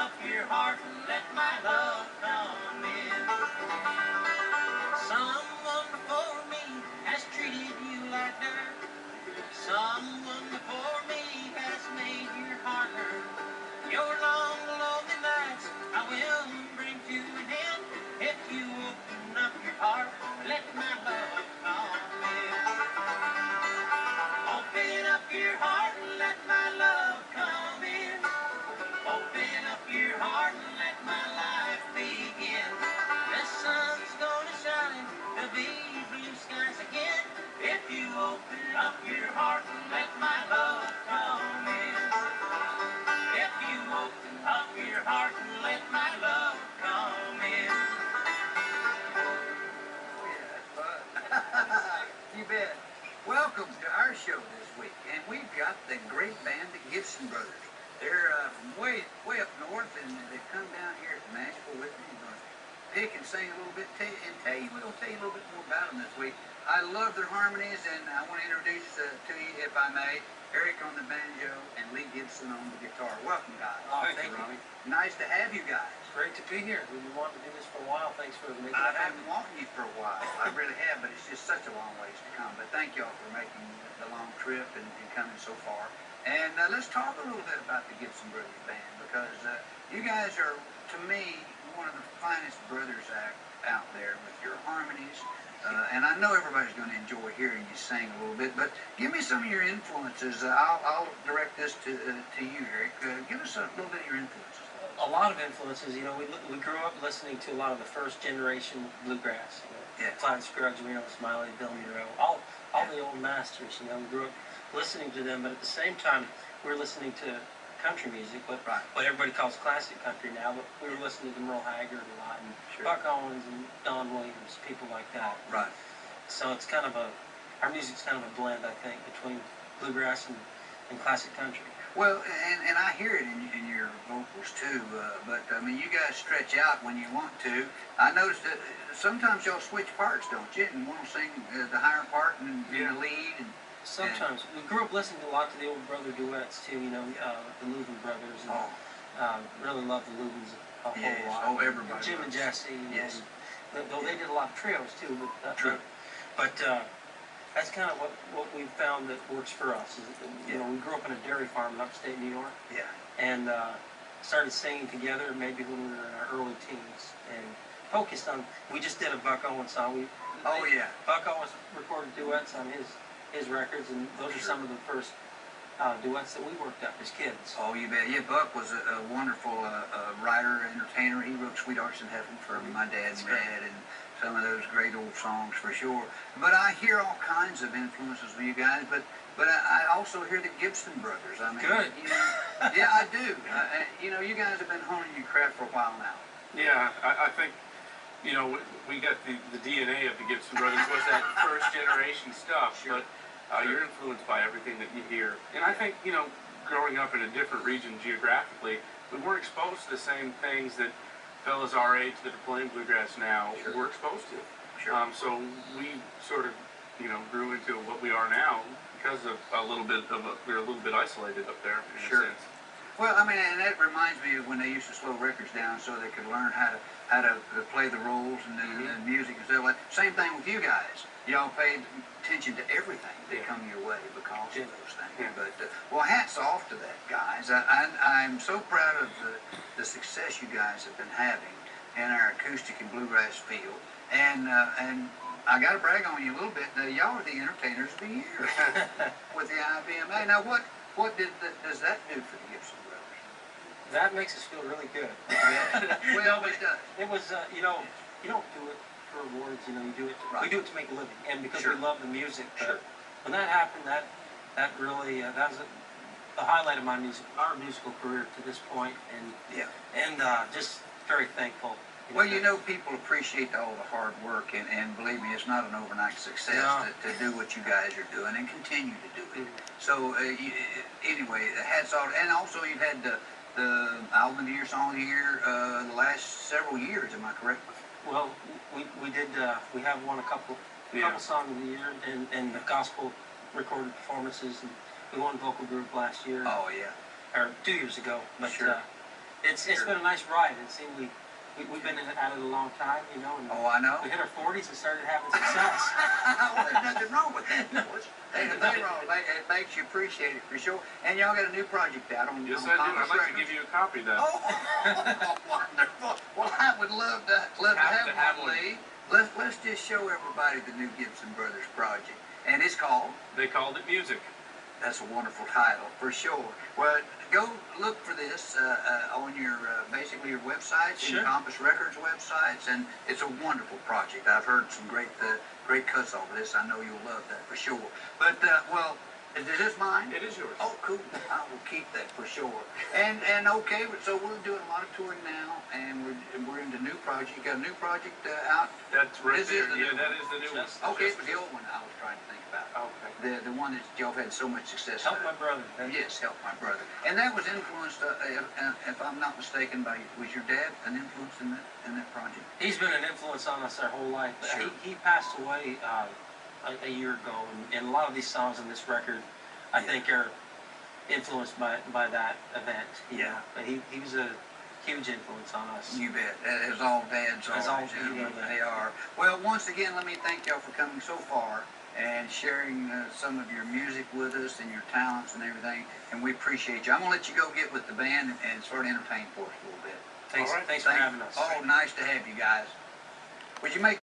up your heart and let my love come in. Someone before me has treated you like dirt. Someone before me has made your heart hurt. Your long, lonely nights I will bring to an end if you open up your heart and let my love come in. Open up your heart and let my love come in. Open up your heart and let my life begin. The sun's gonna shine, there'll be blue skies again if you open up your heart and let my love come in. If you open up your heart and let my love come in. Oh yeah, that's fun. You bet. Welcome to our show this week, and we've got the great band, the Gibson Brothers. They're from way up north, and they've come down here to Nashville with me. We're going to pick and sing a little bit, we're going to tell you a little bit more about them this week. I love their harmonies, and I want to introduce to you, if I may, Eric on the banjo and Lee Gibson on the guitar. Welcome, guys. Oh, thank you, Ronnie. Nice to have you guys. Great to be here. We've been wanting to do this for a while. Thanks for making it I've happen. been wanting you for a while. I really have, but it's just such a long ways to come. But thank y'all for making the long trip and coming so far. And let's talk a little bit about the Gibson Brothers Band, because you guys are, to me, one of the finest brothers out there with your harmonies. And I know everybody's going to enjoy hearing you sing a little bit, but give me some of your influences. I'll direct this to you, Eric. Give us a little bit of your influences. A lot of influences. You know, we grew up listening to a lot of the first generation bluegrass. You know, Clyde Scruggs, Reno, Smiley, Bill Monroe, all the old masters. You know, we grew up listening to them, but at the same time, we were listening to country music, what everybody calls classic country now, but we were listening to Merle Haggard a lot, and Buck Owens and Don Williams, people like that. Right. So it's kind of our music's kind of a blend, I think, between bluegrass and classic country. Well, and I hear it in your vocals too, but I mean, you guys stretch out when you want to. I noticed that sometimes y'all switch parts, don't you? And one will sing the higher part and the lead. And sometimes. We grew up listening a lot to the old brother duets too, you know, the Louvin brothers. And, really love the Louvins a whole lot. Oh, everybody. Jim and Jesse. Yes. Though they did a lot of trios too. But, True. But that's kind of what we've found that works for us. Is, you know, we grew up in a dairy farm in upstate New York. Yeah. And started singing together maybe when we were in our early teens. And focused on, we just did a Buck Owens song. Buck Owens recorded duets on his records, and those are some of the first duets that we worked up as kids. Oh, you bet. Yeah, Buck was a wonderful writer, entertainer. He wrote Sweet Hearts in Heaven for my dad and dad, and some of those great old songs for sure. But I hear all kinds of influences with you guys, but I also hear the Gibson Brothers. I mean, good. You know, yeah, I do. You know, you guys have been honing your craft for a while now. Yeah, I think, you know, we got the DNA of the Gibson Brothers was that first generation stuff, but you're influenced by everything that you hear. And I think, you know, growing up in a different region geographically, we weren't exposed to the same things that fellas our age that are playing bluegrass now were exposed to. So we sort of, you know, grew into what we are now because of we were a little bit isolated up there in a sense. Well, I mean, and that reminds me of when they used to slow records down so they could learn how to play the roles and the music and stuff like that. Same thing with you guys. Y'all paid attention to everything that come your way because of those things. But well, hats off to that, guys. I'm so proud of the success you guys have been having in our acoustic and bluegrass field. And I got to brag on you a little bit. Y'all are the entertainers of the year with the IBMA. Now, what does that do for the Gibson Brothers? That makes us feel really good. Well, it does. It was, you know, you don't do it for awards. You know, you do it. We do it to make a living, and because we love the music. When that happened, that really that was the highlight of our musical career to this point, and just very thankful. Well, you know, people appreciate all the hard work, and believe me, it's not an overnight success to do what you guys are doing and continue to do it. So anyway, hats off. And also, you've had the album of the year, song of the year, the last several years. Am I correct? Well, we did. We have won a couple song of the year and the gospel recorded performances, and we won vocal group last year. Oh yeah. Or 2 years ago. But It's been a nice ride. It seemed we've been at it a long time, you know. And oh, I know. we hit our 40s and started having success. Well, there's nothing wrong with that. No, there's nothing wrong. It makes you appreciate it for sure. And y'all got a new project out on Yes, on I do. Compass I'd like to Records. give you a copy of that. Oh, wonderful. Well, I would love to have one, Lee. Let's just show everybody the new Gibson Brothers project. And it's called? They called it music. That's a wonderful title, for sure. Well, go look for this on your, basically your websites, Sure. and Compass Records websites, and it's a wonderful project. I've heard some great cuts over this. I know you'll love that for sure. But, well, is this mine? It is yours. Oh, cool. I will keep that for sure. And okay, so we're doing a lot of touring now, and we're into new project. You got a new project out? That's right This there. is the Yeah, new that one. is the new one. Okay, it was the old one I was trying to think about. Okay. The one that y'all had so much success Help with. my brother. Yes, Help My Brother. And that was influenced, if I'm not mistaken, was your dad an influence in that project? He's been an influence on us our whole life. Sure. He passed away a year ago, and a lot of these songs on this record, I think, are influenced by that event. You know? But he was a huge influence on us. You bet. As all dads are. As all They are. Well, once again, let me thank y'all for coming so far and sharing some of your music with us and your talents and everything. And we appreciate you. I'm going to let you go get with the band and sort of entertain for us a little bit. Thanks, All right. thanks for having us. Oh, nice to have you guys. Would you make